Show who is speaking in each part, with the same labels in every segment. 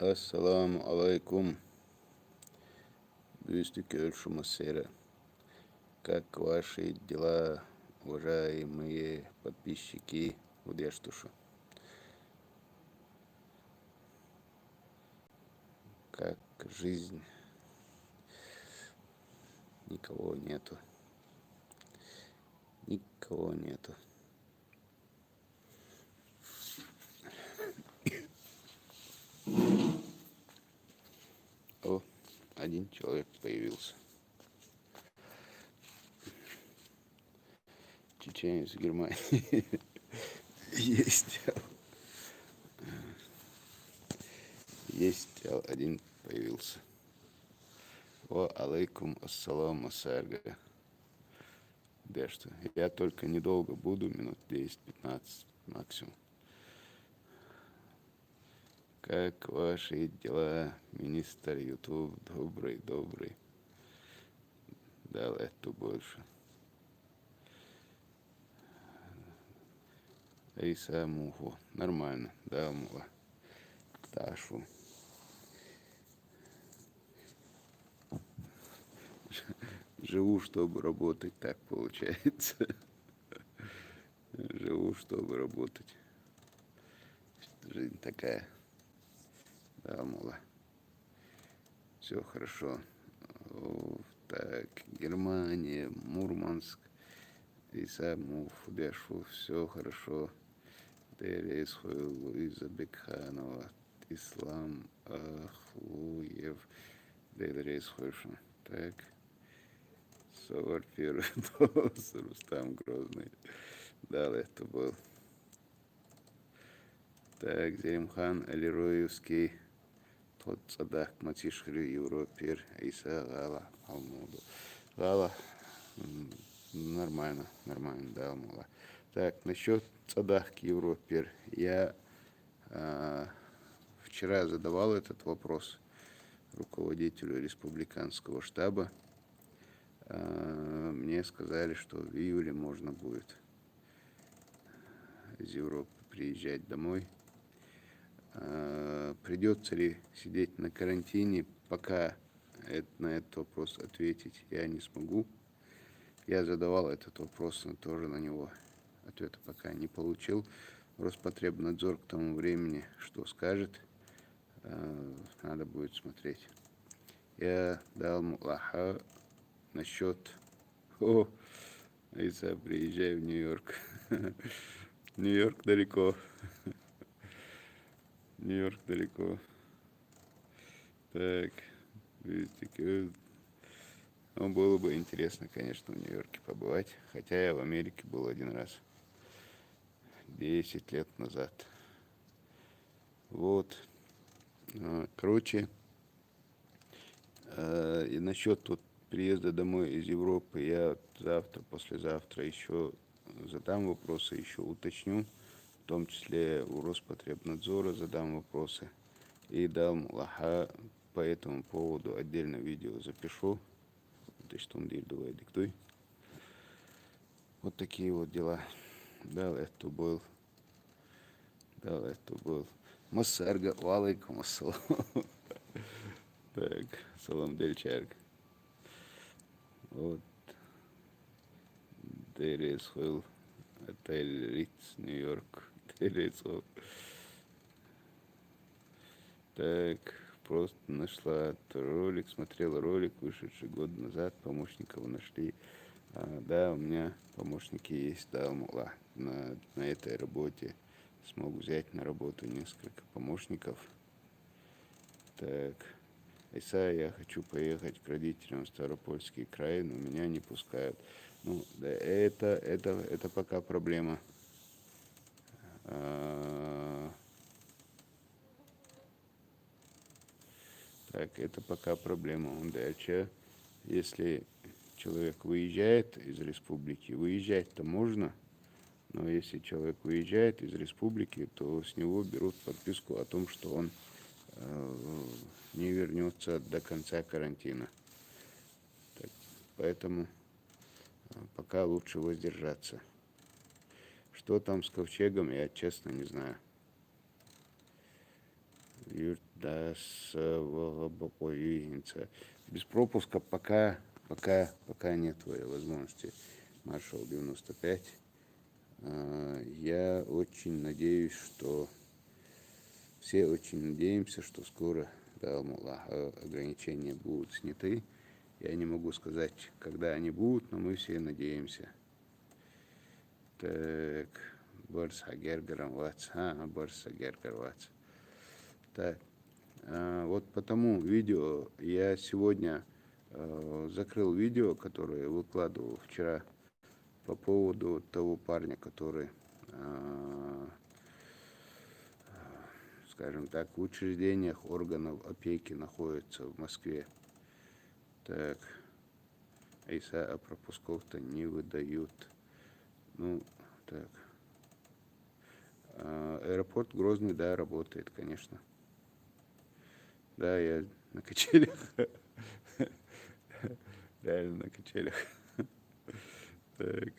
Speaker 1: Ассаламу алейкум, бюстикер Шумасера. Как ваши дела, уважаемые подписчики Удештушу? Как жизнь? Никого нету. Никого нету. О, один человек появился. Чеченец в Германии. Есть. Есть один появился. Ва алейкум ассалам асарга. Да что, я только недолго буду, минут 10-15 максимум. Как ваши дела, министр YouTube? Добрый. Дал эту больше. Иса Муху. Нормально. Да, мула. Ташу. Живу, чтобы работать, так получается. Живу, чтобы работать. Жизнь такая. Да, мула. Все хорошо. Так, Германия, Мурманск. Иса Муху, Дешу. Все хорошо. Дересхуй, Луиза Бекханова. Ислам Ахлуев. Дересхуй. Так. 41 босс, Рустам Грозный. Да, это был. Так, Зеримхан Алироевский. Тот Цадах Матишхри Европер. Иса Гала Алмуду. Гала. Нормально, да, мало. Так, насчет Цадах Европер. Я вчера задавал этот вопрос руководителю республиканского штаба. Мне сказали, что в июле можно будет из Европы приезжать домой. Придется ли сидеть на карантине, пока на этот вопрос ответить я не смогу. Я задавал этот вопрос, но тоже на него ответа пока не получил. Роспотребнадзор к тому времени что скажет, надо будет смотреть. Я дал мулаха насчет... О, Иса, приезжай в Нью-Йорк. Нью-Йорк далеко. Нью-Йорк далеко. Так, ну, было бы интересно, конечно, в Нью-Йорке побывать. Хотя я в Америке был один раз. 10 лет назад. Вот. Короче, и насчет тут приезда домой из Европы я завтра, послезавтра еще задам вопросы, еще уточню. В том числе у Роспотребнадзора задам вопросы. И дам лаха по этому поводу отдельно видео запишу. Диктуй. Вот такие вот дела. Да, это был. Массарга, валейкум ассалам. Так, салам дельчарг. Вот. Дересхуэл. Отель Риц, Нью-Йорк. Дересхуэл. Так, просто нашла ролик, смотрела ролик, вышедший год назад, помощников нашли. Да, у меня помощники есть, да, мула. На этой работе смогу взять на работу несколько помощников. Так, Иса, я хочу поехать к родителям в Ставропольский край, но меня не пускают. Ну, да, это пока проблема. Так, это пока проблема. Дальше, если человек выезжает из республики, выезжать-то можно, но если человек выезжает из республики, то с него берут подписку о том, что он не вернется до конца карантина. Так, поэтому пока лучше воздержаться. Что там с ковчегом, я честно не знаю. Юртас Волобокоинца. Без пропуска пока нет твоей возможности. Маршал 95. Я очень надеюсь, что все очень надеемся, что скоро, да, Аллаха, ограничения будут сняты. Я не могу сказать, когда они будут, но мы все надеемся. Так, Барса Гергервац, Барса Гергервац. Так, вот по тому видео я сегодня закрыл видео, которое выкладывал вчера по поводу того парня, который, скажем так, в учреждениях органов опеки находится в Москве. Так, а пропусков-то не выдают. Ну, так. Аэропорт Грозный, да, работает, конечно. Да, я на качелях. Реально на качелях. Так.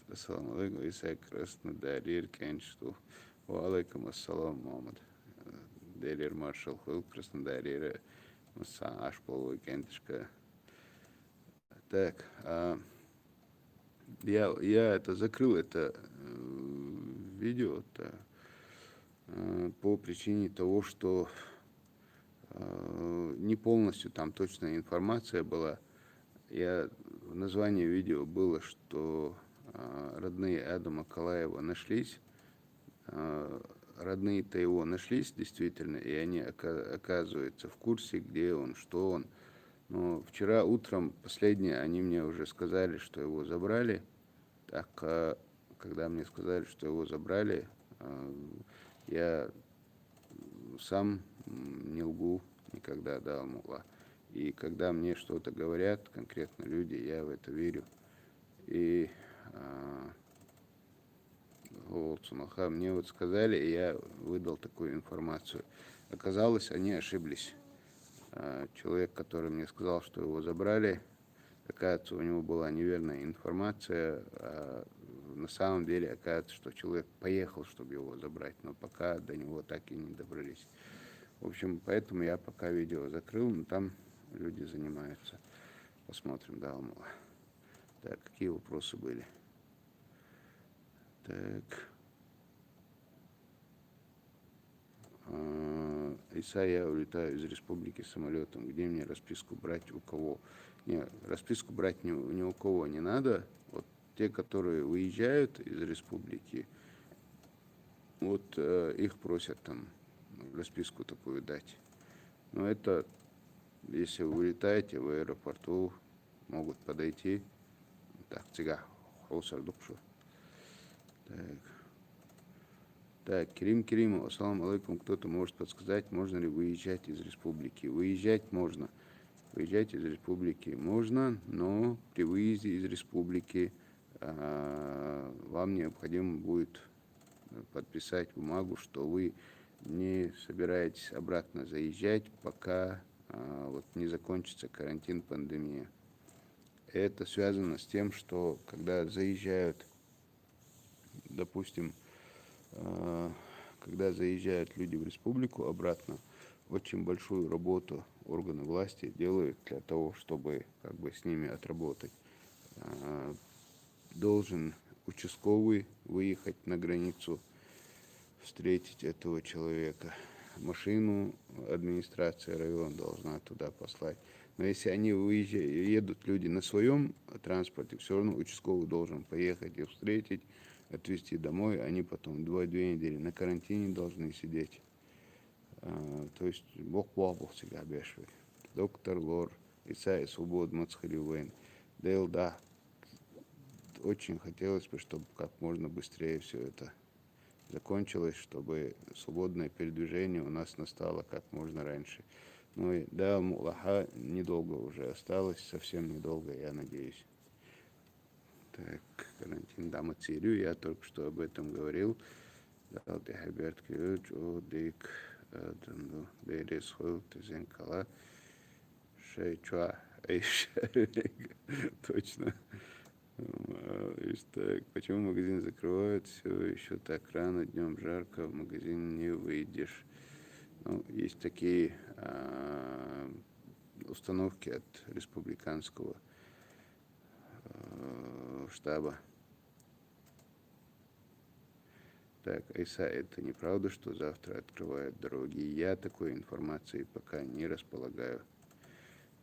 Speaker 1: Ассаламу алейкум, Исай Краснодар, Иркеншту. Ва алейкум ассалам, Мухаммад. Делер маршал Хул, Краснодар, Маса Ашполу, Кентишка. Так, я это закрыл это видео по причине того, что не полностью там точная информация была. В названии видео было, что родные Адама Калаева нашлись. Родные-то его нашлись действительно, и они оказываются в курсе, где он, что он. Но вчера утром последние они мне уже сказали, что его забрали. Так, когда мне сказали, что его забрали, я сам не лгу никогда, да, Аллах. И когда мне что-то говорят, конкретно люди, я в это верю. И мне вот сказали, и я выдал такую информацию. Оказалось, они ошиблись. Человек, который мне сказал, что его забрали, оказывается, у него была неверная информация. На самом деле, оказывается, что человек поехал, чтобы его забрать, но пока до него так и не добрались. В общем, поэтому я пока видео закрыл, но там люди занимаются. Посмотрим, да, Аллах. Так, какие вопросы были? Так. Иса, я улетаю из республики самолетом. Где мне расписку брать, у кого? Не, расписку брать ни у кого не надо. Вот те, которые выезжают из республики, вот их просят там расписку такую дать. Но это, если вы улетаете в аэропорту, могут подойти. Так, Так, Керим, ассаламу алейкум. Кто-то может подсказать, можно ли выезжать из республики? Выезжать можно. Выезжать из республики можно, но при выезде из республики вам необходимо будет подписать бумагу, что вы не собираетесь обратно заезжать, пока вот не закончится карантин, пандемия. Это связано с тем, что когда заезжают, допустим, когда заезжают люди в республику обратно, очень большую работу органы власти делают для того, чтобы как бы с ними отработать. Должен участковый выехать на границу, встретить этого человека. Машину администрация района должна туда послать. Но если они едут люди на своем транспорте, все равно участковый должен поехать и встретить, отвезти домой. Они потом 2 недели на карантине должны сидеть. То есть Бог всегда обещает. Доктор Лор, Иса Свобод Мацхаривен. Дейл, да, очень хотелось бы, чтобы как можно быстрее все это закончилось, чтобы свободное передвижение у нас настало как можно раньше. Ну и да, Аллаха недолго уже осталось, совсем недолго, я надеюсь. Так, карантин дама Цирю, я только что об этом говорил. Дал Дехаберт Кирюч, Дик, Берес Хол, Тезенкала, Шейчуа, Точно. Так, почему магазин закрывают? Все еще так рано, днем жарко, в магазин не выйдешь. Ну, есть такие установки от республиканского штаба. Так, Айса, это неправда, что завтра открывают дороги? Я такой информации пока не располагаю.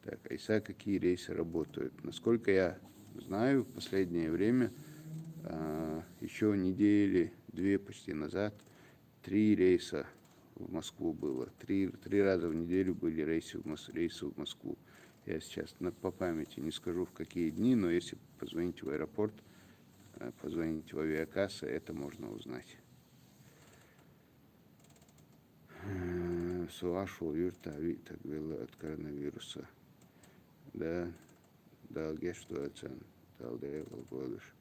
Speaker 1: Так, Айса, какие рейсы работают? Насколько я знаю, в последнее время, еще недели две почти назад, 3 рейса в Москву было. Три раза в неделю были рейсы в Москву. Я сейчас по памяти не скажу, в какие дни, но если позвонить в аэропорт, позвонить в авиакассы, это можно узнать. Суашу юртави так было от коронавируса. Да, далге что оцен, далде волгодыш.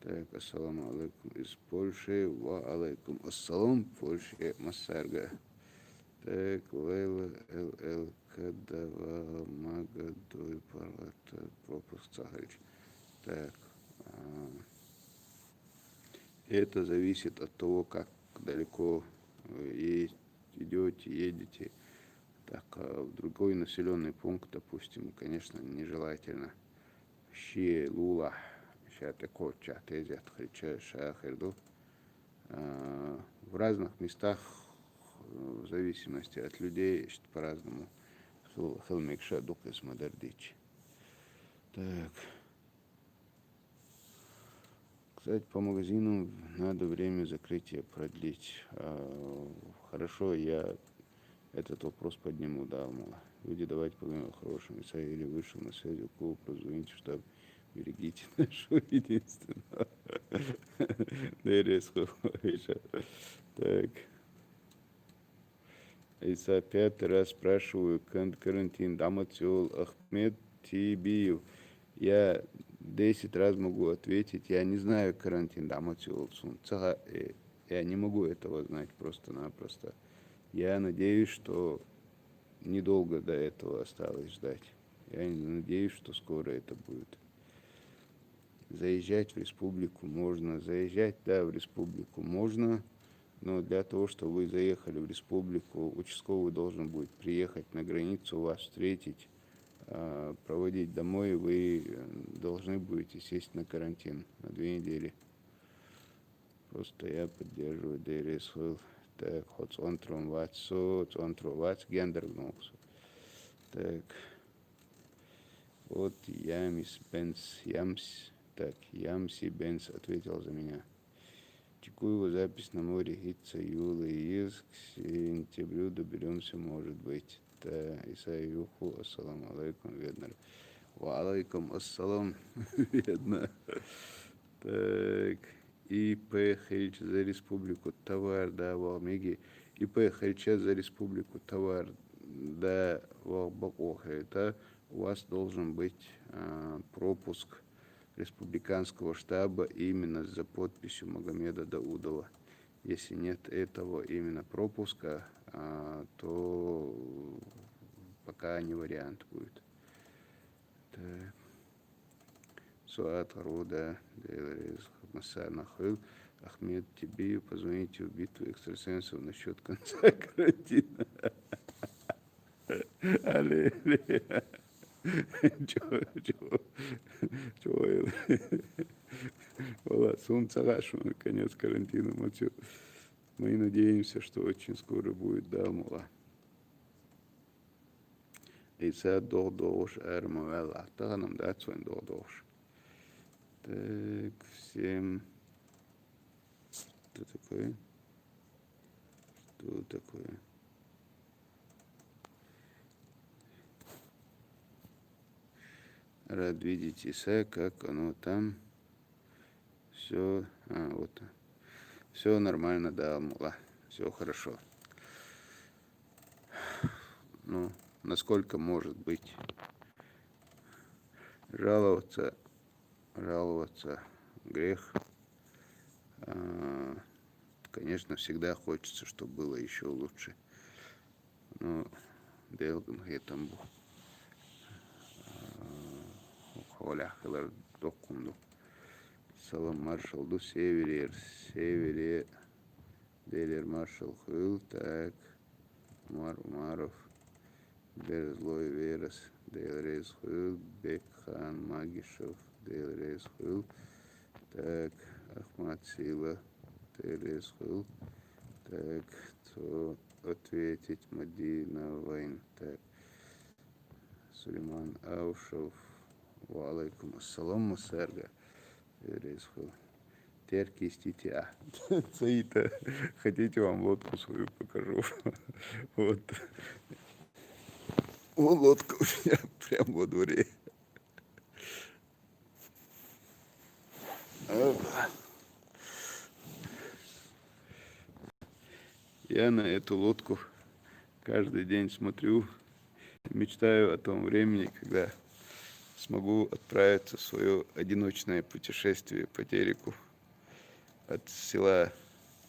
Speaker 1: Так, ассаламу алейкум из Польши, ва алейкум ассалам, Польши, Массарга. Так, Лейла, ЛЛ, Кадава, Магадой, Парлата, пропуск Цагарич. Так, это зависит от того, как далеко вы идете, едете. Так, в другой населенный пункт, допустим, конечно, нежелательно. Щи, Лула, Шатекоча, Тезят, Хрича, Шахерду. В разных местах, в зависимости от людей, по-разному. Хелмикша, Дукес, Мадардич. Так. Кстати, по магазину надо время закрытия продлить. Хорошо, я этот вопрос подниму, да, мало. Люди, давайте поговорим о хорошем. Или вышел на связь, у кого позвоните, чтобы берегите нашу единственную. Так. Иса 5 раз спрашиваю, карантин, Даматиол, Ахмед Тибиев. Я 10 раз могу ответить, я не знаю карантин, Даматиол, Сунца. Я не могу этого знать просто-напросто. Я надеюсь, что недолго до этого осталось ждать. Я надеюсь, что скоро это будет. Заезжать в республику можно. Заезжать, да, в республику можно. Но для того, чтобы вы заехали в республику, участковый должен будет приехать на границу, вас встретить, проводить домой. Вы должны будете сесть на карантин на 2 недели. Просто я поддерживаю ДРС. Так, хоть центром вац гендер. Так, вот Ямси Бенс ответил за меня. Чекуева запись на море Гитца, Юла и Из. К сентябрю доберемся, может быть. Да, Исаиюху, ассаламу алейкум, Веднер. Ва алейкум ассалам, Ведна. Так, ИП Хельч за республику товар, да, Валмеги. ИП Хельча за республику товар, да, Валбакоха. Это у вас должен быть пропуск республиканского штаба именно за подписью Магомеда Даудова. Если нет этого именно пропуска, то пока не вариант будет. Суат Руда, Масанахыл, Ахмед Тибиев, позвоните в битву экстрасенсов насчет конца карантина. Чего? Солнце рашу, конец карантина. Мы надеемся, что очень скоро будет, да, мула. Иса долдош эрмуэлла. Таганам дать свой долдош. Так, всем... Что такое? Что такое? Рад видеть Иса, как оно там. Все, вот. Все нормально, да, мула. Все хорошо. Ну, насколько может быть. Жаловаться грех. Конечно, всегда хочется, чтобы было еще лучше. Но делгам хетам холя Токунду. Салам маршалду северер. Севере. Делер маршал хыл. Так. Умаров. Берзлой верас. Делрез хыл. Бекхан Магишев. Делрез хыл. Так. Ахмад Сила. Делрез хыл. Так. То ответить Мадина Вайн. Так. Сулейман Аушев. Валайкум ассалам, Мусарга. Теркистите. Цаита. Хотите, вам лодку свою покажу? Вот. Вон лодка у меня прямо во дворе. Я на эту лодку каждый день смотрю, мечтаю о том времени, когда смогу отправиться в свое одиночное путешествие по Тереку от села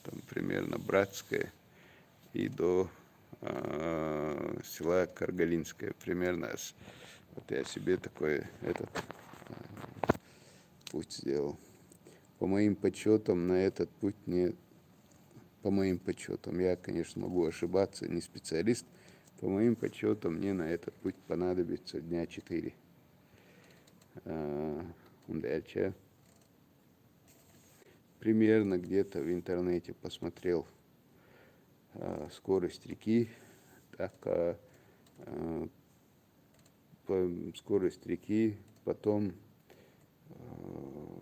Speaker 1: там, примерно Братское и до села Каргалинское. Примерно вот я себе такой этот путь сделал. По моим подсчетам, на этот путь не... По моим подсчетам, я, конечно, могу ошибаться, не специалист. По моим подсчетам, мне на этот путь понадобится дня 4. Дальше. Примерно где-то в интернете посмотрел скорость реки. Так, скорость реки. Потом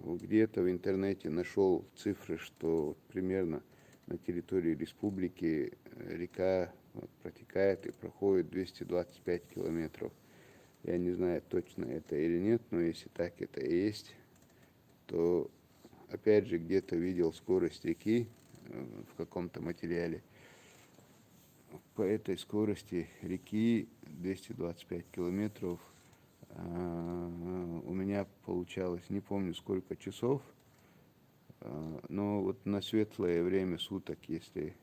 Speaker 1: где-то в интернете нашел цифры, что примерно на территории республики река протекает и проходит 225 километров. Я не знаю, точно это или нет, но если так это и есть, то опять же где-то видел скорость реки в каком-то материале. По этой скорости реки 225 километров у меня получалось, не помню сколько часов, но вот на светлое время суток, если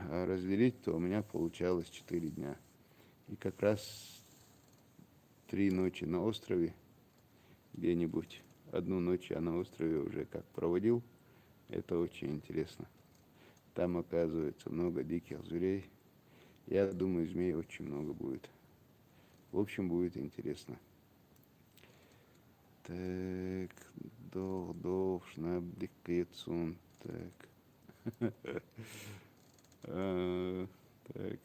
Speaker 1: разделить, то у меня получалось 4 дня. И как раз 3 ночи на острове, где-нибудь. Одну ночь я на острове уже как проводил. Это очень интересно. Там оказывается много диких зверей. Я думаю, змей очень много будет. В общем, будет интересно. Так, шнабдикецун. Так. Так.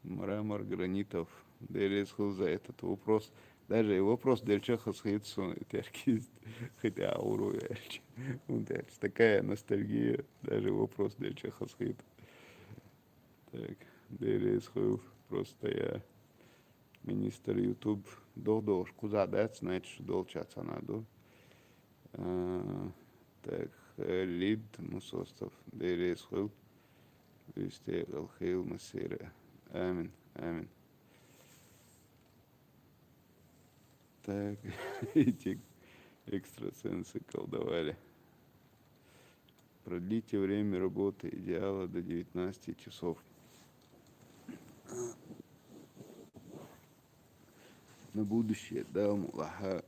Speaker 1: Мрамор гранитов. Дерезхул за этот вопрос. Даже вопрос дельчаха схитсон теркист. Хотя ауру эльч. Такая ностальгия. Даже вопрос дельчаха схит. Так. Дерезхул. Просто я министр YouTube. Долдош. Куза дать, значит, долчаться надо. Так. Лид Мусостов. Дерезхул. Висте Алхейл Масира. Амин. Амин. Так, эти экстрасенсы колдовали. Продлите время работы идеала до 19 часов. На будущее дал Аллаха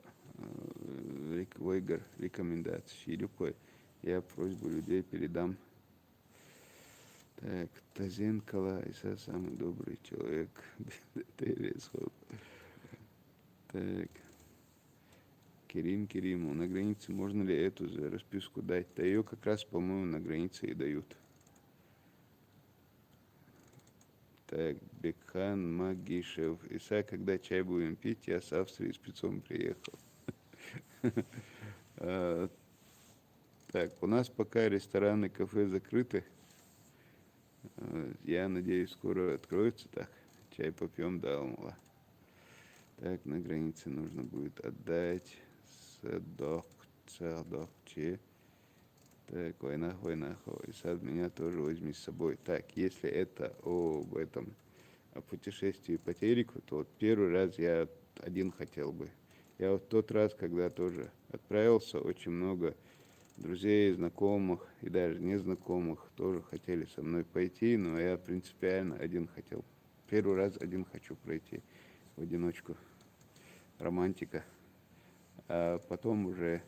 Speaker 1: Вейгар рекомендации. Любой. Я просьбу людей передам. Так, Тазен Калайса, самый добрый человек. Так. Кериму. На границе можно ли эту же расписку дать? Да ее как раз, по-моему, на границе и дают. Так, Бекхан Магишев. Иса, когда чай будем пить, я с Австрии спецом приехал. Так, у нас пока рестораны, кафе закрыты. Я надеюсь, скоро откроются. Так, чай попьем, да, Алмала. Так, на границе нужно будет отдать садокче. Так, война. И сад меня тоже возьми с собой. Так, если это о путешествии по Тереку, то вот первый раз я один хотел бы. Я вот тот раз, когда тоже отправился, очень много друзей, знакомых и даже незнакомых тоже хотели со мной пойти, но я принципиально один хотел. Первый раз один хочу пройти в одиночку. романтика. А потом уже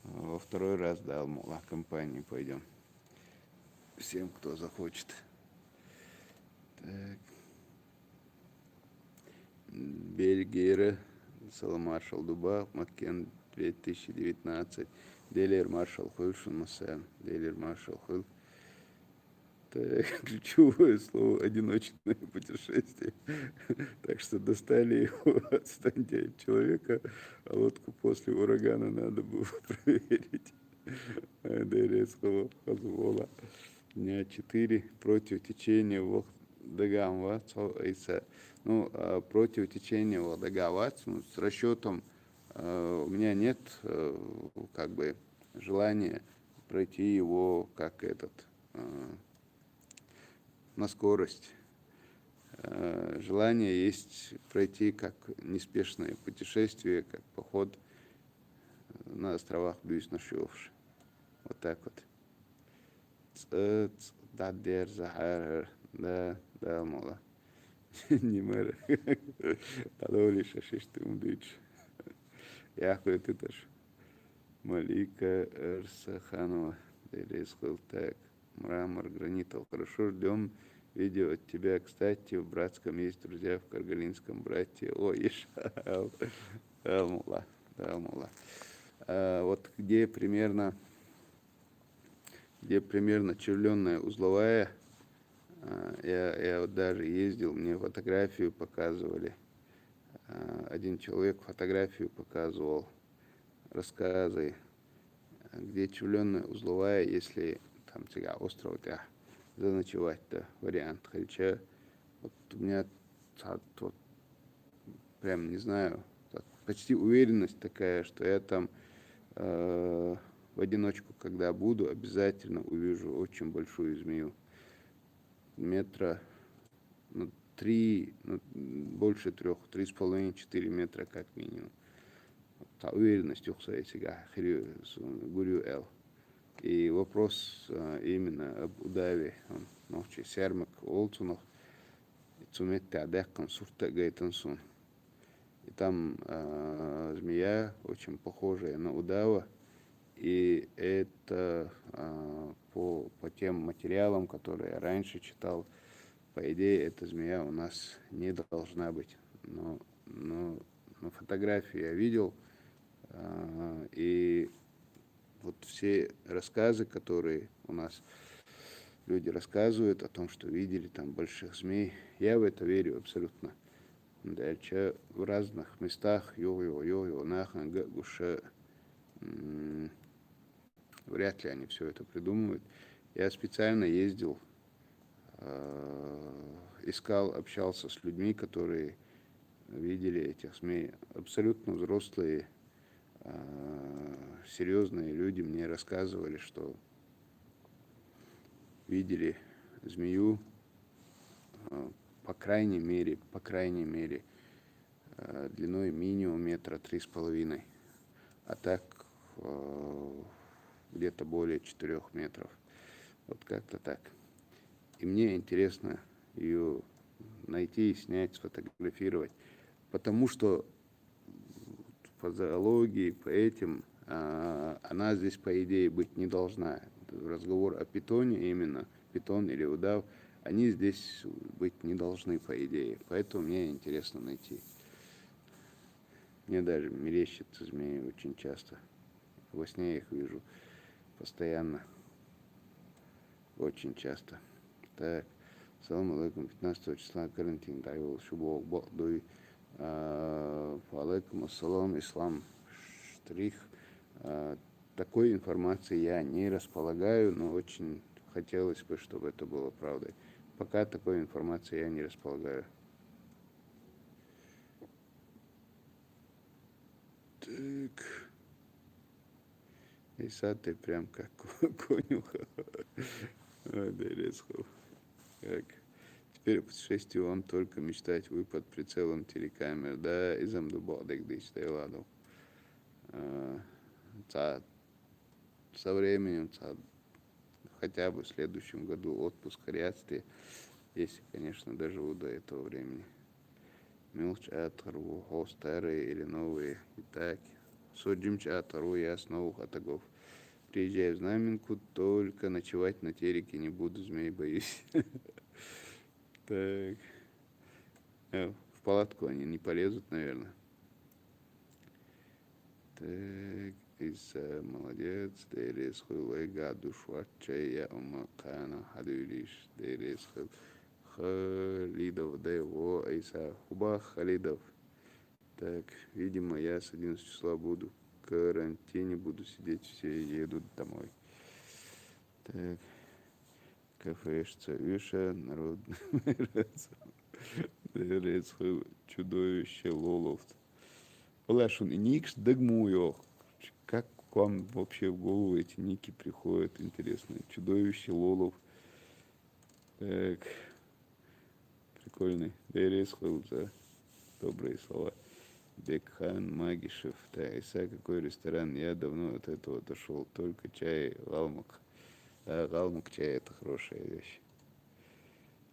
Speaker 1: во второй раз, да, Алмала компании пойдем. Всем, кто захочет. Так. Бельгера, Саламаршал Дуба, Маккен 2019. Делер Маршал Хульшин Масен. Делер Маршал Хуль. Так, ключевое слово одиночное путешествие. Так что достали его, отстаньте от человека, а лодку после урагана надо было проверить. Далее слово позвола. Дня 4 против течения Дагамва. Ну, против течения Дагават, ну, с расчетом у меня нет как бы желания пройти его как на скорость. Желание есть пройти как неспешное путешествие, как поход на островах Бюснашевш. Вот так вот. Дадер Захар, да, мало. Не мэр. Алоли шашиш ты умдыч. Яхве ты тоже. Малика Эрсаханова. Делесхол так. Мрамор, гранитов. Хорошо, ждем видео от тебя. Кстати, в братском есть друзья, в каргалинском братья. Ой, Ишал. Алмула. Вот где примерно червленная узловая. Я вот даже ездил, мне фотографию показывали. Один человек фотографию показывал, рассказы, где червленная узловая, если там сега остров, да, заночевать-то вариант. Хотя вот у меня вот, прям не знаю, почти уверенность такая, что я там в одиночку, когда буду, обязательно увижу очень большую змею. Метра, ну, 3, ну, больше 3, 3,5-4 метра как минимум. Та уверенность себя гурю эл. И вопрос именно об удаве. Ночи сермак олцунов. Цумет адеккан сурта гайтансун. И там змея очень похожая на удава. И это по тем материалам, которые я раньше читал, по идее, эта змея у нас не должна быть. Но на фотографии я видел, и вот все рассказы, которые у нас люди рассказывают о том, что видели там больших змей, я в это верю абсолютно. Дальше в разных местах, вряд ли они все это придумывают. Я специально ездил, искал, общался с людьми, которые видели этих змей. Абсолютно взрослые, серьезные люди мне рассказывали, что видели змею по крайней мере, длиной минимум 3,5 метра, а так где-то более 4 метров. Вот как-то так. И мне интересно ее найти, снять, сфотографировать, потому что по зоологии, по этим, она здесь, по идее, быть не должна. Разговор о питоне именно, питон или удав, они здесь быть не должны, по идее. Поэтому мне интересно найти. Мне даже мерещатся змеи очень часто. Во сне я их вижу постоянно. Очень часто. Так. Салам алейкум. 15 числа карантин. Дайвол шубок бокдуй. Алейкум ассалам. Ислам штрих. Такой информации я не располагаю, но очень хотелось бы, чтобы это было правдой. Пока такой информации я не располагаю. Так. Иса, ты прям как конюха. Как? Теперь о путешествии вам только мечтать. Вы под прицелом телекамер. Да, изам дубадек дыч, да и ладно. Со временем, хотя бы в следующем году отпуск в Риадстве, если, конечно, доживу до этого времени. Милчатору, о, старые или новые. Итак, судим чатору, я снова хатагов. Приезжаю в Знаменку, только ночевать на тереке не буду, змей боюсь. Так, в палатку они не полезут, наверное. Так, Иса, молодец. Дерес хулай гаду швачая умакана хадулиш. Дерес Халидов, да его, Иса, Хуба Халидов. Так, видимо, я с 11 числа буду в карантине, буду сидеть, все едут домой. Так, кафешца Виша, народный чудовище Лоловт. Олешун и Никс Дагмуё. Как к вам вообще в голову эти ники приходят интересные? Чудовище Лолов. Так, прикольный. Дерес за добрые слова. Бекхан Магишев. Так, Иса, какой ресторан? Я давно от этого отошел. Только чай, галмак. Да, галмак чай это хорошая вещь.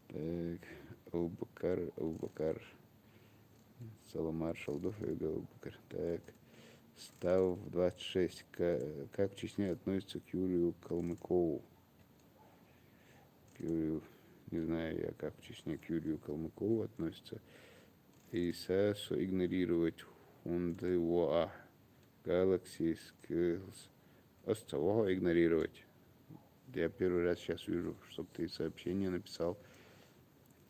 Speaker 1: Так, Абубакар. Саламар Шалдов и Абубакар. Так, Став 26. Как Чечня относится к Юрию Калмыкову? К Юрию, не знаю я, как в Чечне к Юрию Калмыкову относится. Иса, игнорировать Hyundai Wa Galaxy Skills. Осталось игнорировать. Я первый раз сейчас вижу, чтобы ты сообщение написал.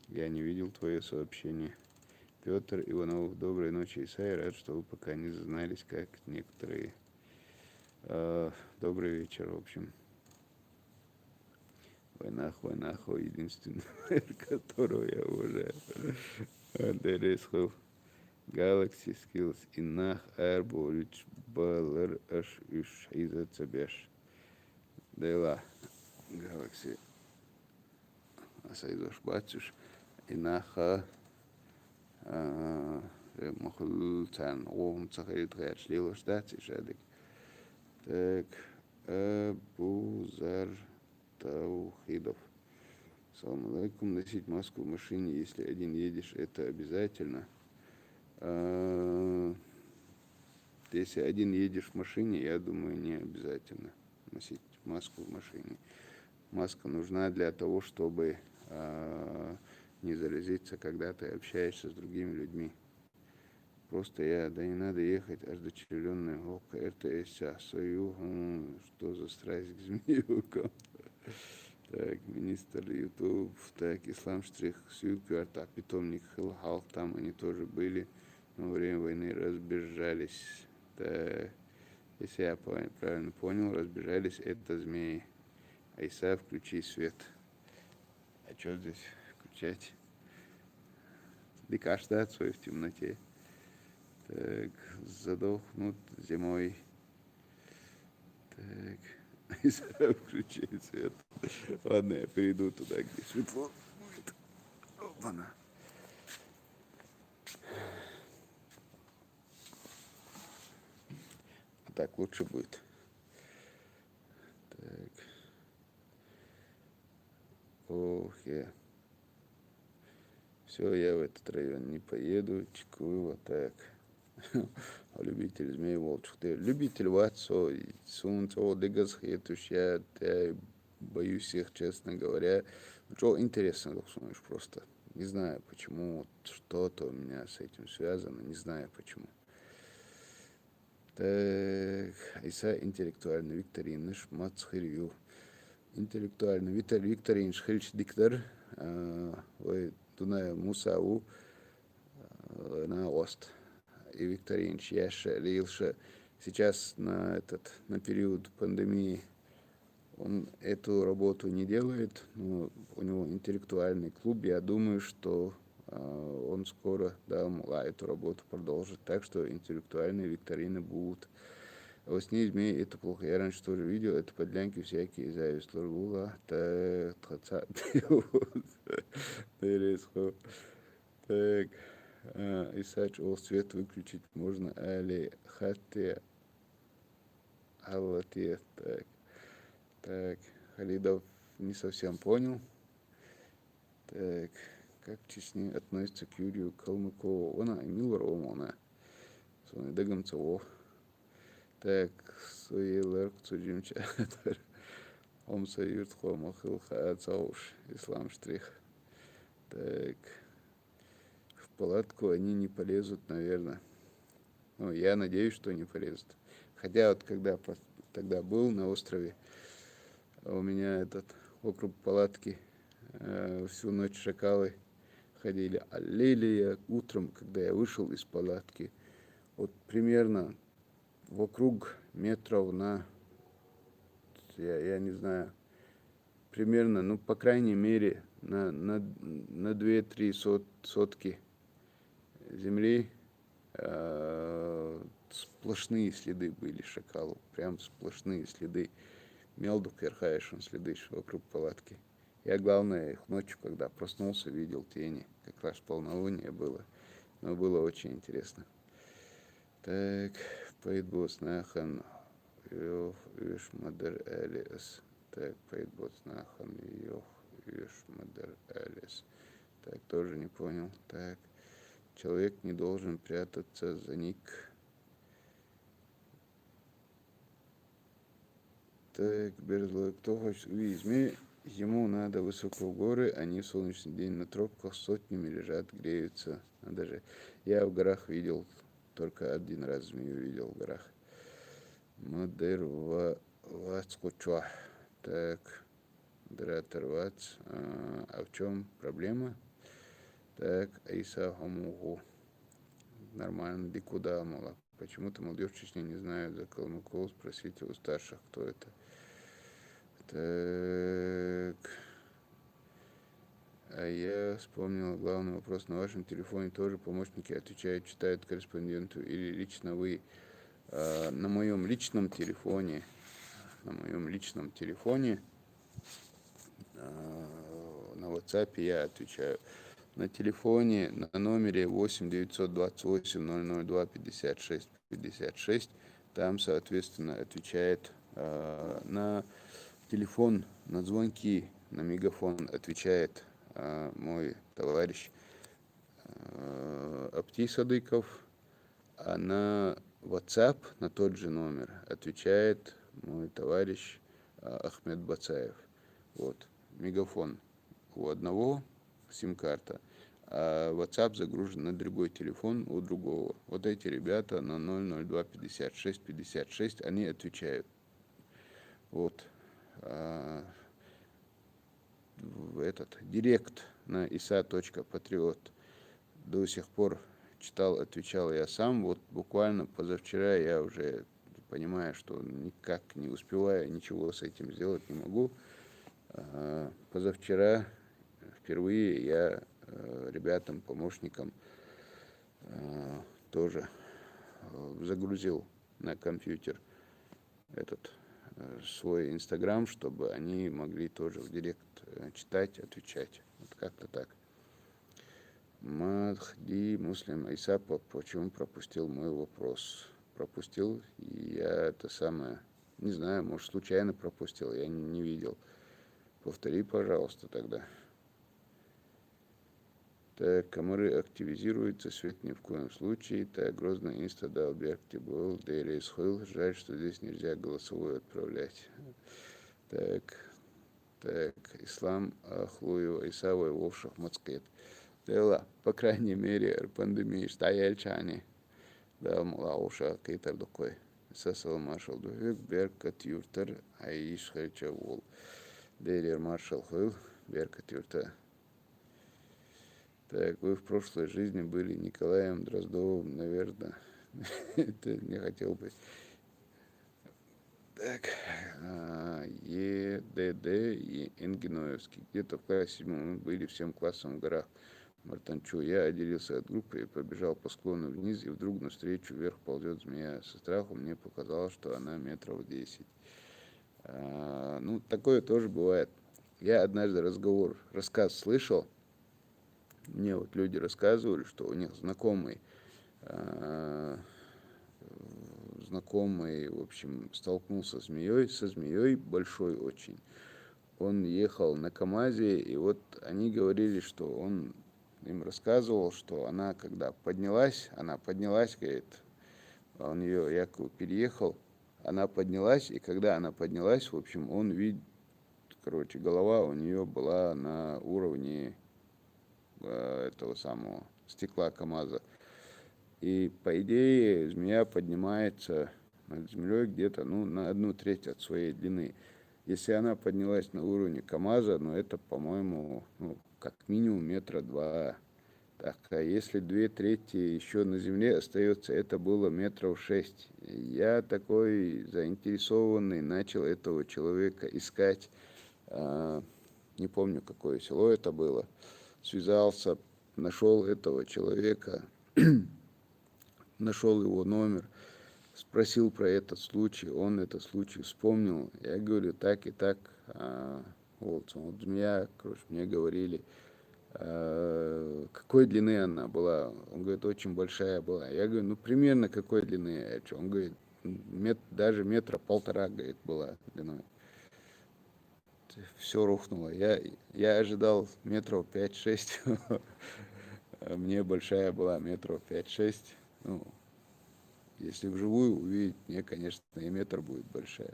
Speaker 1: Я не видел твое сообщение. Петр Иванов, доброй ночи, Исай. Рад, что вы пока не зазнались, как некоторые. Добрый вечер, в общем. Войнахо, единственный, которого я уважаю. Дересхов. Galaxy Skills Инах Арболич Балер Аш Иш Иза Цабеш. Дела Galaxy Асайдош Батюш Инаха Махултан Ом Цахарит Шлила Штати Шадик. Так, Абузар Таухидов. Салам алейкум. Носить маску в машине, если один едешь, это обязательно. Если один едешь в машине, я думаю, не обязательно носить маску в машине. Маска нужна для того, чтобы не заразиться, когда ты общаешься с другими людьми. Просто да не надо ехать аж до червленной ока. РТС, свою, что за страсть к змеюкам. Так, министр YouTube, так, Ислам Штрих, Сюкер, так, питомник Хилхал, там они тоже были. Но во время войны разбежались. Да, если я правильно понял, разбежались это змеи. Айса, включи свет. А что здесь включать? Дикашта свой в темноте. Так, задохнут зимой. Так, Айса, включи свет. Ладно, я перейду туда, где светло будет. Опа-на. Так лучше будет. Так. Ох, Все, я в этот район не поеду. Чекую, так. Любитель змей волчьих. Любитель ватсо, сунцо, дегасхетуш, я боюсь их, честно говоря. Что интересно, думаешь, просто. Не знаю, почему вот что-то у меня с этим связано, не знаю почему. Так, Иса интеллектуальный викторин, шмацхирью. Интеллектуальный викторин, шхильч диктор, Дуная Мусау на Ост. И викторин, Яша, Лилша. Сейчас на период пандемии он эту работу не делает, но у него интеллектуальный клуб. Я думаю, что он скоро эту работу продолжит. Так что интеллектуальные викторины будут. А вот с ней змеи это плохо. Я раньше тоже видел, это подлянки всякие, зависть лоргула, так, Исач, свет выключить можно, али хатте, аллате, так, Халидов не совсем понял. Так, как в Чечне относится к Юрию Калмыкову. Она Эмил Романа. Соны Дагамцево. Так, Суелер, Цуджимча. Омса Юртхо, Махил Хаацауш, Ислам Штрих. Так, в палатку они не полезут, наверное. Ну, я надеюсь, что не полезут. Хотя вот когда тогда был на острове, у меня этот вокруг палатки всю ночь шакалы ходили. А лилия утром, когда я вышел из палатки, вот примерно вокруг метров на, я не знаю, примерно, ну, по крайней мере, на 2-3 сотки земли сплошные следы были шакалов, прям сплошные следы. Мелдук Верхаешин следы вокруг палатки. Я, главное, их ночью, когда проснулся, видел тени. Как раз полнолуние было. Но было очень интересно. Так, Пейтбос Нахан, Виш Мадер Элис. Так, Пейтбос Нахан, Виш Мадер Элис. Так, тоже не понял. Так, человек не должен прятаться за ник. Так, Берзлой, кто хочет увидеть змеи, ему надо высоко в горы, они в солнечный день на тропках сотнями лежат, греются. Даже я в горах видел, только один раз змею видел в горах. Модер Вацкуча. Так, Дратер Вац. А в чем проблема? Так, Айса Хамугу. Нормально, куда, мало. Почему-то молодежь в Чечне не знает за Калмыков, спросите у старших, кто это. Так. А я вспомнил главный вопрос. На вашем телефоне тоже помощники отвечают, читают корреспонденту или лично вы? На моем личном телефоне, на WhatsApp я отвечаю. На телефоне, на номере 8 928 002 56 56, там, соответственно, отвечает на телефон, на звонки, на мегафон отвечает мой товарищ Апти Садыков, а на WhatsApp, на тот же номер, отвечает мой товарищ Ахмед Бацаев. Вот, мегафон у одного, сим-карта, а WhatsApp загружен на другой телефон у другого. Вот эти ребята на 002 56 56, они отвечают. Вот. В этот директ на isa.patriot до сих пор читал, отвечал я сам. Вот буквально позавчера я уже понимаю, что никак не успеваю, ничего с этим сделать не могу. Позавчера впервые я ребятам, помощникам тоже загрузил на компьютер этот свой Инстаграм, чтобы они могли тоже в директ читать, отвечать. Вот как-то так. Махди Муслим Айса, почему пропустил мой вопрос? Пропустил, и я это самое, не знаю, может, случайно пропустил, я не видел. Повтори, пожалуйста, тогда. Так, комары активизируются, свет ни в коем случае. Так, Грозный инста дал Беркти был, Дейли Исхойл. Жаль, что здесь нельзя голосовой отправлять. Так, Ислам Ахлуев, Исавой, Вовшах, Мацкет. Дела, по крайней мере, пандемии, стояльчане. Да, Млауша, Кейтер Докой. Сасал Маршал Дуэк, Беркат Юртер, Аиш Хельча Вол. Дейли Маршал Хойл, Беркат Юртер. Так, вы в прошлой жизни были Николаем Дроздовым, наверное. Это не хотел бы. Так, ЕДД и Энгеноевский. Где-то в классе 7 мы были всем классом в горах Мартанчу. Я отделился от группы и побежал по склону вниз, и вдруг навстречу вверх ползет змея. Со страху мне показалось, что она метров 10. Ну, такое тоже бывает. Я однажды рассказ слышал. Мне вот люди рассказывали, что у них знакомый, в общем, столкнулся со змеей большой очень. Он ехал на КамАЗе, и вот они говорили, что он им рассказывал, что она, когда она поднялась, говорит, он ее якобы переехал, она поднялась, и когда она поднялась, в общем, он видит, короче, голова у нее была на уровне этого самого стекла КамАЗа. И по идее змея поднимается над землей где-то на 1/3 от своей длины. Если она поднялась на уровне КамАЗа, это, по-моему, как минимум 2 метра. Так, а если 2/3 еще на земле остается, это было 6 метров. Я такой заинтересованный начал этого человека искать. Не помню, какое село это было. Связался, нашел этого человека, нашел его номер, спросил про этот случай, он этот случай вспомнил. Я говорю, так и так. Вот змея, короче, мне говорили, какой длины она была. Он говорит, очень большая была. Я говорю, примерно какой длины? Он говорит, даже 1,5 метра, говорит, была длиной. Все рухнуло. Я ожидал 5-6 метров. Мне большая была 5-6 метров. Если вживую увидеть, мне, конечно, и метр будет большая.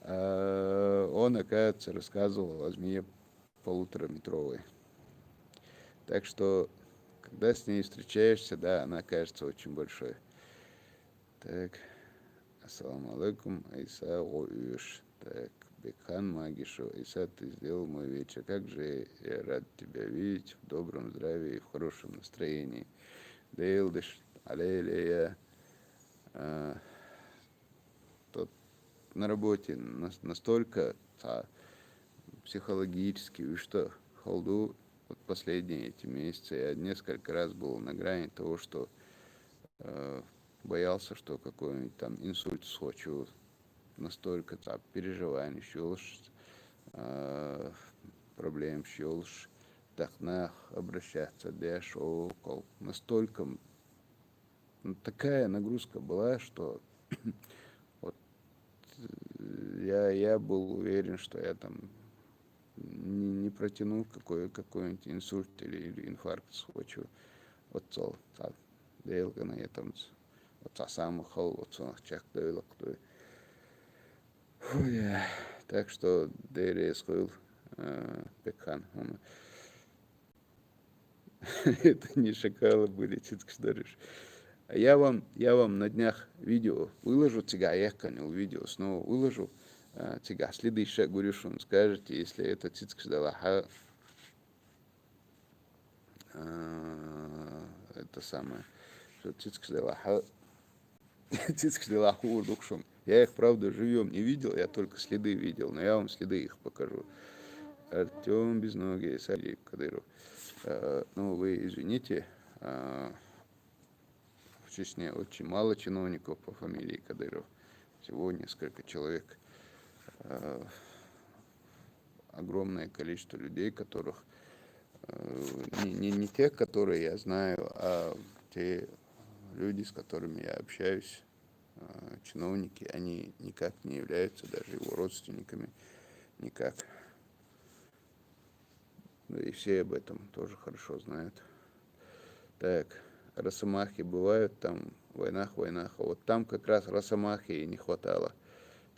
Speaker 1: А он, оказывается, рассказывал о змее 1,5-метровой. Так что, когда с ней встречаешься, да, она кажется очень большой. Так, ассаламу алейкум, Айса Оюш. Так, Бекхан Магишу, Айса, ты сделал мой вечер. Как же я рад тебя видеть в добром здравии и в хорошем настроении. Дейлдыш, алейлея. Тот на работе настолько психологически, что холду последние эти месяцы я несколько раз был на грани того, что боялся, что какой-нибудь там инсульт схвачу, настолько переживаний, щелш, проблем, щелш, дахнах, обращаться, дэш, окол. Настолько такая нагрузка была, что вот я был уверен, что я там не протяну какой-нибудь инсульт или инфаркт схвачу. Вот цел, дейлгана я там вот сам хол, вот чак дейлок. Так что дейре схвил Бекхан. Это не шакалы были, цицкшдарыш. Я вам на днях видео выложу, я канал видео снова выложу. Следующее говорю, что он скажете, если это цицкшдалаха, это самое, что цицкшдалаха урдукшум. Я их, правда, живьем не видел, я только следы видел, но я вам следы их покажу. Артем Безногий, Салиев Кадыров. Вы извините, в Чечне очень мало чиновников по фамилии Кадыров. Всего несколько человек. Огромное количество людей, которых не тех, которые я знаю, а те люди, с которыми я общаюсь, чиновники, они никак не являются даже его родственниками, никак. И все об этом тоже хорошо знают. Так, росомахи бывают там в войнах, а вот там как раз росомахи и не хватало.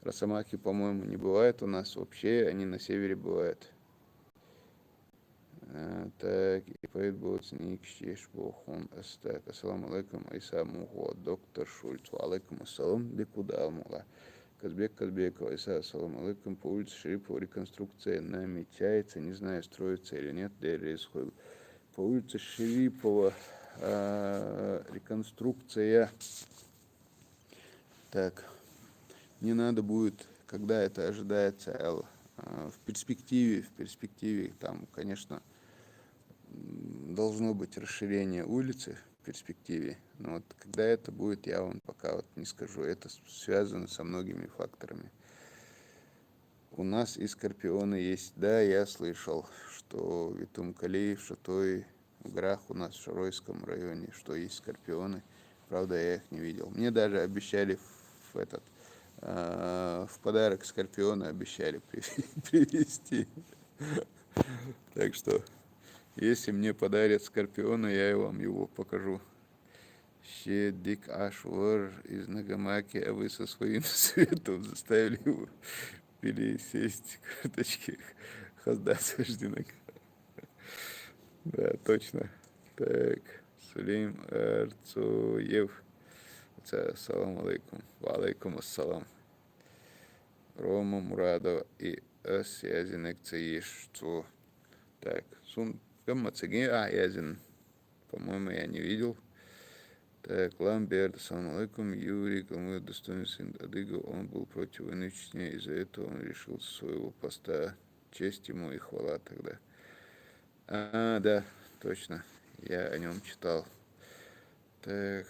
Speaker 1: Росомахи, по-моему, не бывает у нас вообще, они на севере бывают. Так, и поэтому сник щеш бохун астак. Ассаламу алейкум, Айса Мухо, доктор Шульц. Алейкум ассалам, декуда алмула. Казбек, Айса, ассаламу алейкум. По улице Шерипова реконструкция намечается, не знаю, строится или нет. По улице Шерипова реконструкция. Так, не надо будет, когда это ожидается, в перспективе, там, конечно, должно быть расширение улицы в перспективе, но вот когда это будет, я вам пока не скажу. Это связано со многими факторами. У нас и скорпионы есть. Да, я слышал, что в Итумкали, в Шатой, в Грах у нас в Шаройском районе, что есть скорпионы. Правда, я их не видел. Мне даже обещали в подарок скорпиона обещали привезти. Так что Если мне подарят скорпиона, я и вам его покажу. Щедик Ашвар из Нагамаки, а вы со своим светом заставили его пересесть карточки Хазда сожденок. Да, точно. Так, Сулейм Арцуев. Ассаламу алейкум. Ва алейкум ассалам. Рома Мурадова и Асязинек Цаишцу. Так, Сун Гаммацаги, Язин. По-моему, я не видел. Так, Ламберт, ассаламу алейкум, Юрий, кому достойный сын Адыга, он был против войны в Чечне, из-за этого он решил со своего поста. Честь ему и хвала тогда. Да, точно, я о нем читал. Так,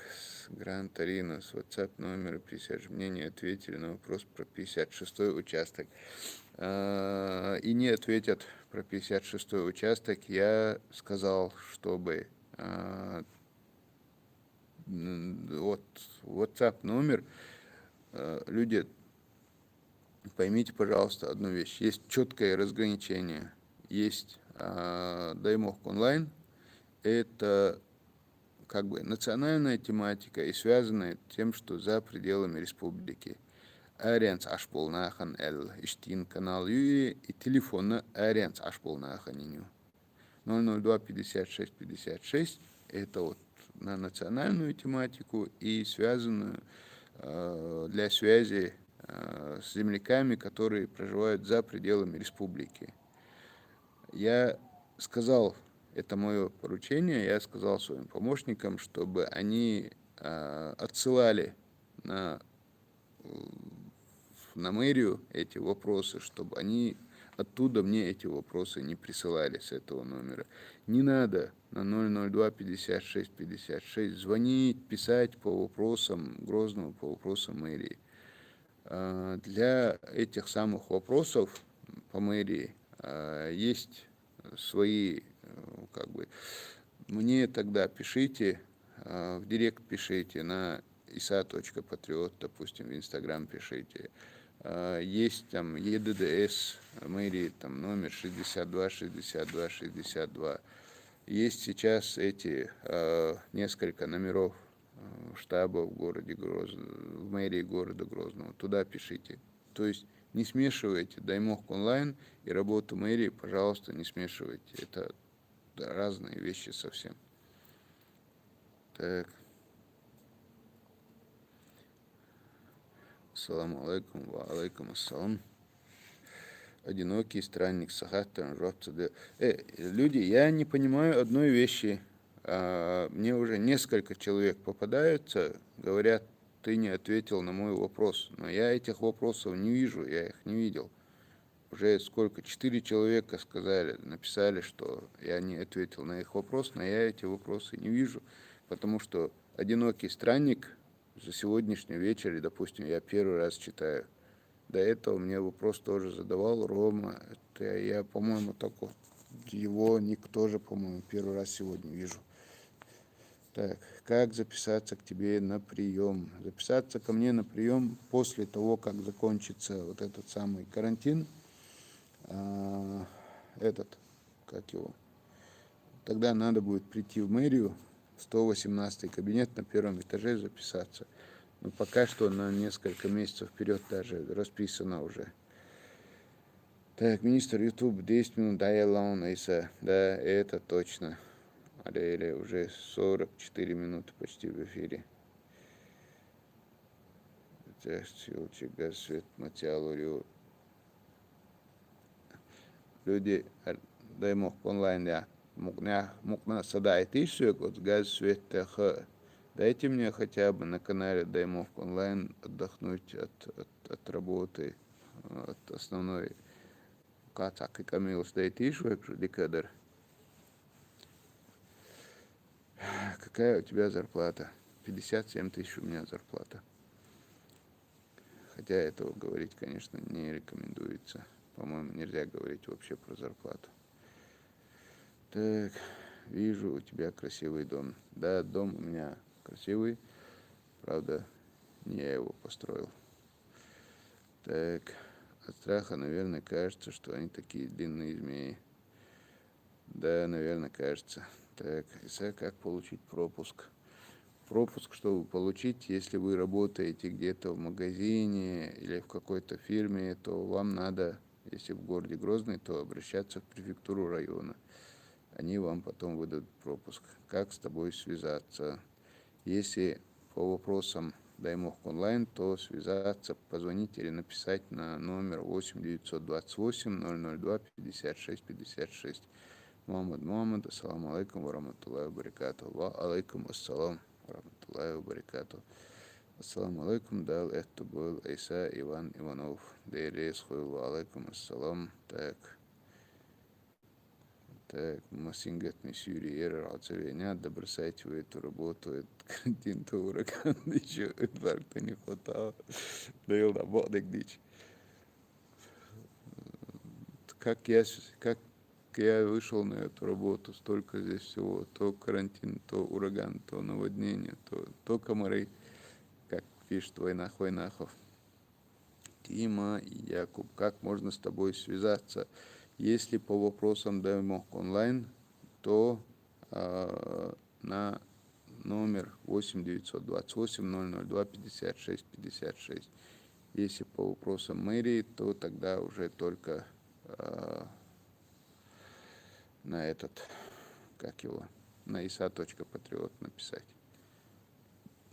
Speaker 1: Гран Торино, с WhatsApp номера 50, мне не ответили на вопрос про 56-й участок. И не ответят про 56-й участок. Я сказал, чтобы вот WhatsApp номер, люди, поймите, пожалуйста, одну вещь. Есть четкое разграничение. Есть Даймох онлайн, это как бы национальная тематика и связанная тем, что за пределами республики. Арианс Ашполнахан Эл Иштин канал Юи и телефона Арианс Ашполнаханиню. 002 56 56 это вот на национальную тематику и связанную для связи с земляками, которые проживают за пределами республики. Я сказал, это мое поручение, я сказал своим помощникам, чтобы они отсылали на мэрию эти вопросы, чтобы они оттуда мне эти вопросы не присылали с этого номера. Не надо на 002 56 56 звонить, писать по вопросам Грозного, по вопросам мэрии. Для этих самых вопросов по мэрии есть свои, как бы, мне тогда пишите, в директ пишите, на isa.patriot, допустим, в Инстаграм пишите. Есть там ЕДДС мэрии, там номер 62 62 62. Есть сейчас эти несколько номеров штаба в городе Грозно, в мэрии города Грозного. Туда пишите. То есть не смешивайте Даймох онлайн и работу мэрии, пожалуйста, не смешивайте. Это разные вещи совсем. Так. Ассаламу алейкум, ва алейкум ассалам. Одинокий странник Сахаттан Робцеде. Люди, я не понимаю одной вещи. Мне уже несколько человек попадаются, говорят, ты не ответил на мой вопрос. Но я этих вопросов не вижу, я их не видел. Уже сколько? 4 человека сказали, написали, что я не ответил на их вопрос, но я эти вопросы не вижу. Потому что одинокий странник за сегодняшний вечер, и, допустим, я первый раз читаю. До этого мне вопрос тоже задавал Рома. Это я, по-моему, так вот, его ник тоже, по-моему, первый раз сегодня вижу. Так, как записаться к тебе на прием? Записаться ко мне на прием после того, как закончится вот этот самый карантин. Как его? Тогда надо будет прийти в мэрию, 118 кабинет на первом этаже, записаться. Но пока что на несколько месяцев вперед даже расписано уже. Так, министр YouTube, 10 минут, да, я лаунайся. Да, это точно. Или уже 44 минуты почти в эфире. Люди, дай мог онлайн, я мог на садает еще вот газ свет. Дайте мне хотя бы на канале Даймов онлайн отдохнуть от работы, от основной. Как и Камилс, дайте еще декадр. Какая у тебя зарплата? 57 тысяч у меня зарплата. Хотя этого говорить, конечно, не рекомендуется. По-моему, нельзя говорить вообще про зарплату. Так, вижу, у тебя красивый дом. Да, дом у меня красивый. Правда, не я его построил. Так, от страха, наверное, кажется, что они такие длинные змеи. Да, наверное, кажется. Так, Иса, как получить пропуск? Пропуск, чтобы получить, если вы работаете где-то в магазине или в какой-то фирме, то вам надо, если в городе Грозный, то обращаться в префектуру района. Они вам потом выдадут пропуск. Как с тобой связаться? Если по вопросам Даймох онлайн, то связаться, позвонить или написать на номер 8 928 002 56 56. Мухаммад, ассаламу алейкум ва рахматуллахи ва баракатуху. Ва алейкум ассалам ва рахматуллахи ва баракатуху. Ассаламу алейкум, дал, это был Иса Иван Иванов. Дерес хуйл, ва алейкум ассалам. Так, Масингат Мисюриер, Алцевеня, да бросайте вы эту работу, это карантин-то ураган, еще инфаркта не хватало. Да и работник дичь. Как я вышел на эту работу, столько здесь всего, то карантин, то ураган, то наводнение, то комары, как пишет Войнахов. Тима и Якуб, как можно с тобой связаться? Если по вопросам Даймох онлайн, то на номер 8 928 002 56 56. Если по вопросам мэрии, то тогда уже только на этот, как его, на isa.patriot написать.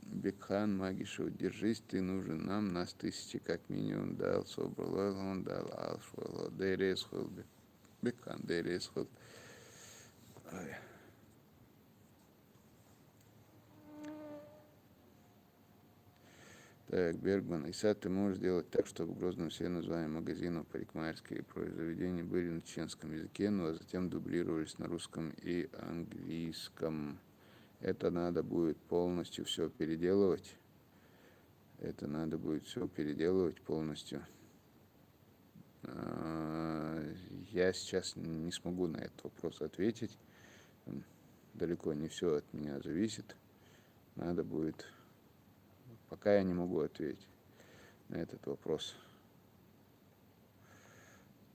Speaker 1: Бекхан, Магишу, держись, ты нужен нам, нас тысячи как минимум дал, собрал, он дал, алшвал, дересхул, Бекхан, дересхул. Так, Бергман, Иса, ты можешь сделать так, чтобы в Грозном все названия магазинов, парикмахерские и прочие заведения были на чеченском языке, но затем дублировались на русском и английском. Это надо будет полностью все переделывать. Это надо будет все переделывать полностью. Я сейчас не смогу на этот вопрос ответить. Далеко не все от меня зависит. Надо будет... Пока я не могу ответить на этот вопрос.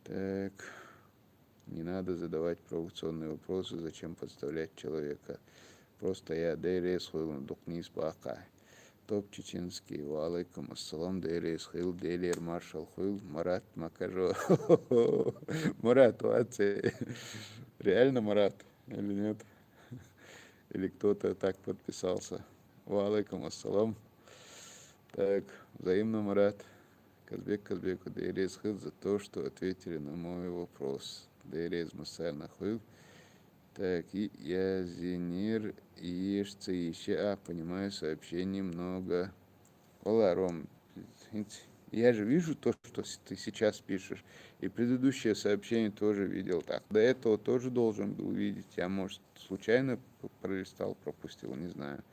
Speaker 1: Так, не надо задавать провокационные вопросы, зачем подставлять человека. Просто я дейрес хуйл дукнис бака. Топ чеченский, ва алейкум ассалам, дейрес хуйл, дейлер маршал хуйл, Марат Макажо. Марат, ваце. Реально Марат или нет? Или кто-то так подписался. Ва алейкум ассалам. Так, взаимно, Марат. Казбеку Дейрез Хыл за то, что ответили на мой вопрос. Дейрез Мусаль Нахыл. Так, и Язинир Ешцы еще. Понимаю, сообщений много. Ола, Ром, я же вижу то, что ты сейчас пишешь. И предыдущее сообщение тоже видел так. До этого тоже должен был видеть. Я, может, случайно пролистал, пропустил, не знаю.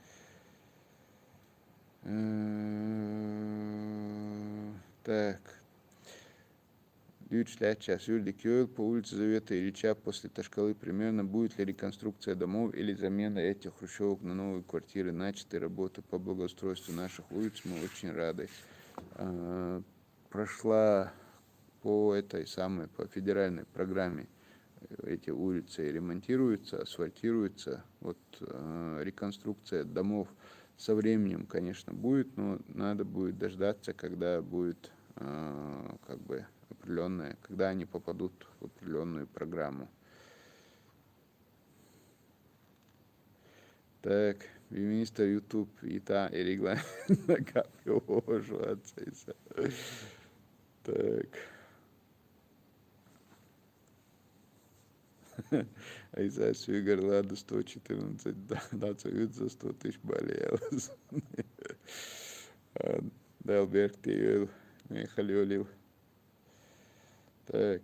Speaker 1: Так. Сюрдикюэл по улице Завета Ильича после Ташкалы примерно. Будет ли реконструкция домов или замена этих хрущевок на новые квартиры, начаты работы по благоустройству наших улиц? Мы очень рады. Прошла по федеральной программе эти улицы ремонтируются, асфальтируются. Вот реконструкция домов со временем, конечно, будет, но надо будет дождаться, когда будет как бы определенная, когда они попадут в определенную программу. Так, министр YouTube и та и регламент на капью жваться. Так. Айза Свигар Лада 114 дацают за 100 тысяч болел. Далберг Тиел Михалёлев. Так,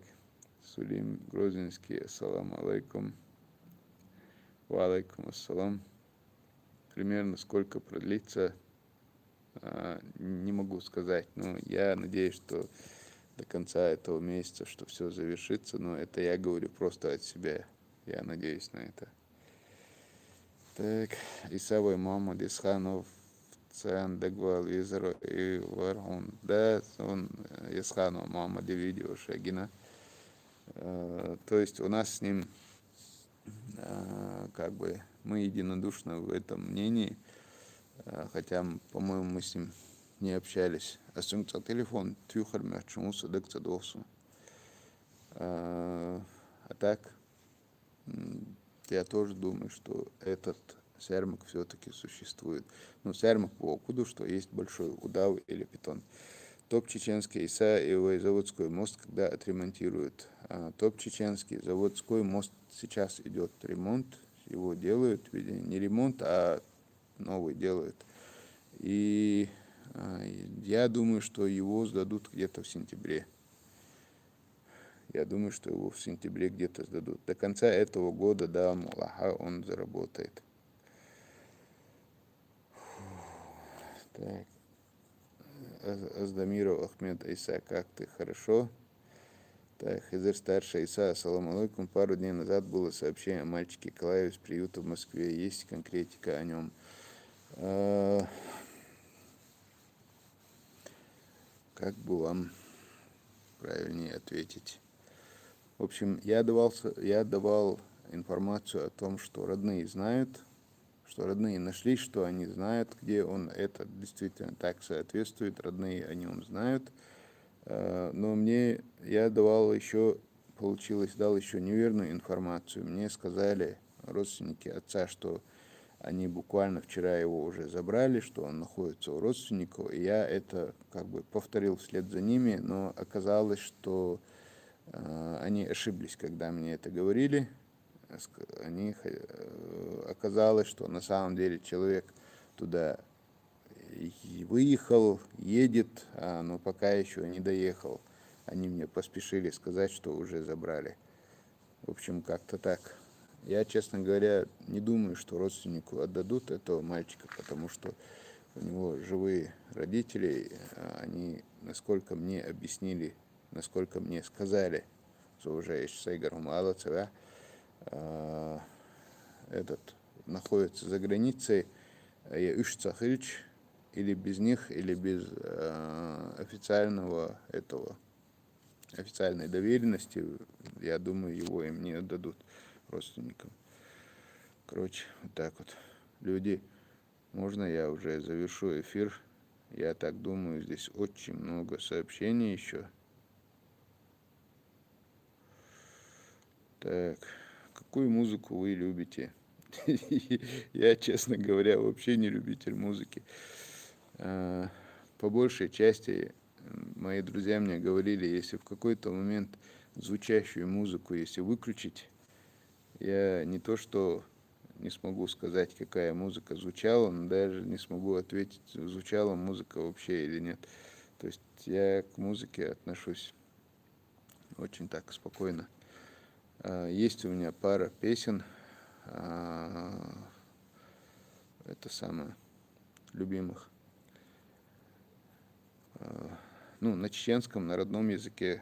Speaker 1: Сулим Грозинский, ассаламу алейкум. Ва алейкум ассалам. Примерно сколько продлится, не могу сказать, но я надеюсь, что до конца этого месяца, что все завершится, но это я говорю просто от себя, я надеюсь на это. Так, Исавой Мамад Исханов Цен Дегвал Визер и Вархун, да, он Исханов Мамад видео Шагина. То есть у нас с ним как бы мы единодушны в этом мнении, хотя, по-моему, мы с ним не общались. Асунца телефон тюхар мячумуса декца досу. А так, я тоже думаю, что этот сярмак все-таки существует. Ну, сярмак по окуду, что есть большой удав или питон. ТОП чеченский ИСА и заводской мост, когда отремонтируют. ТОП чеченский заводской мост сейчас идет ремонт, его делают, видимо, не ремонт, а новый делают. И я думаю, что его сдадут где-то в сентябре. Я думаю, что его в сентябре где-то сдадут. До конца этого года, да, Аллаха, он заработает. Так. Аздамиров Ахмед Иса, как ты? Хорошо? Так, Хизер старший Иса, ассаламу алейкум. Пару дней назад было сообщение о мальчике Клаве из приюта в Москве. Есть конкретика о нем? Как бы вам правильнее ответить? В общем, я давал информацию о том, что родные знают, что родные нашли, что они знают, где он. Это действительно так соответствует, родные о нем знают. Но я дал еще неверную информацию. Мне сказали родственники отца, что они буквально вчера его уже забрали, что он находится у родственников, и я это как бы повторил вслед за ними, но оказалось, что они ошиблись, когда мне это говорили. Оказалось, что на самом деле человек туда выехал, едет, но пока еще не доехал. Они мне поспешили сказать, что уже забрали. В общем, как-то так. Я, честно говоря, не думаю, что родственнику отдадут этого мальчика, потому что у него живые родители, они, насколько мне объяснили, насколько мне сказали, что уже Сейгаром Алацева, этот находится за границей, Ишцахильч, или без них, или без официальной доверенности, я думаю, его им не отдадут родственникам. Короче, вот так вот. Люди, можно я уже завершу эфир? Я так думаю, здесь очень много сообщений еще. Так, какую музыку вы любите? Я, честно говоря, вообще не любитель музыки. По большей части мои друзья мне говорили, если в какой-то момент звучащую музыку, если выключить, я не то что не смогу сказать, какая музыка звучала, но даже не смогу ответить, звучала музыка вообще или нет. То есть я к музыке отношусь очень так спокойно. Есть у меня пара песен, это самое, любимых. Ну, на чеченском, на родном языке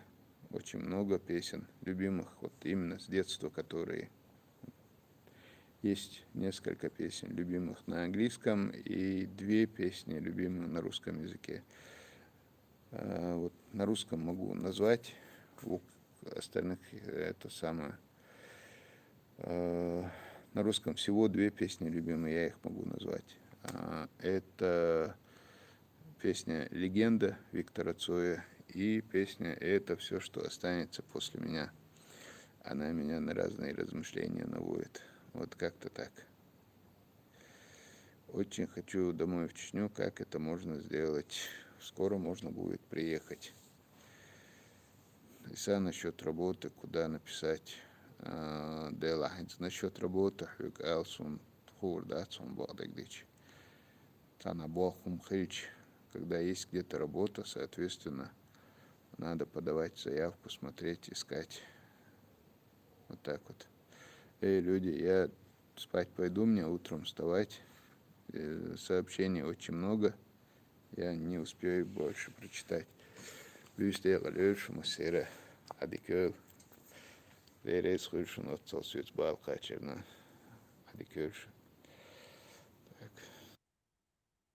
Speaker 1: очень много песен любимых, вот именно с детства, которые есть несколько песен любимых на английском и 2 песни любимые на русском языке. Вот на русском могу назвать, у остальных это самое. На русском всего 2 песни любимые, я их могу назвать. Это песня «Легенда» Виктора Цоя и песня «Это все, что останется после меня». Она меня на разные размышления наводит. Вот как-то так. Очень хочу домой в Чечню, как это можно сделать. Скоро можно будет приехать. Иса насчет работы, куда написать. Дела. Насчет работы, Алсун, Хурдатсун, Бадагдич. Танабохум Хрич. Когда есть где-то работа, соответственно, надо подавать заявку, смотреть, искать. Вот так вот. Эй, люди, я спать пойду, мне утром вставать. Сообщений очень много. Я не успею больше прочитать. Вюстега лёшему сере адикёл. Верес хульшун отцол сюц бал качерна адикёлш.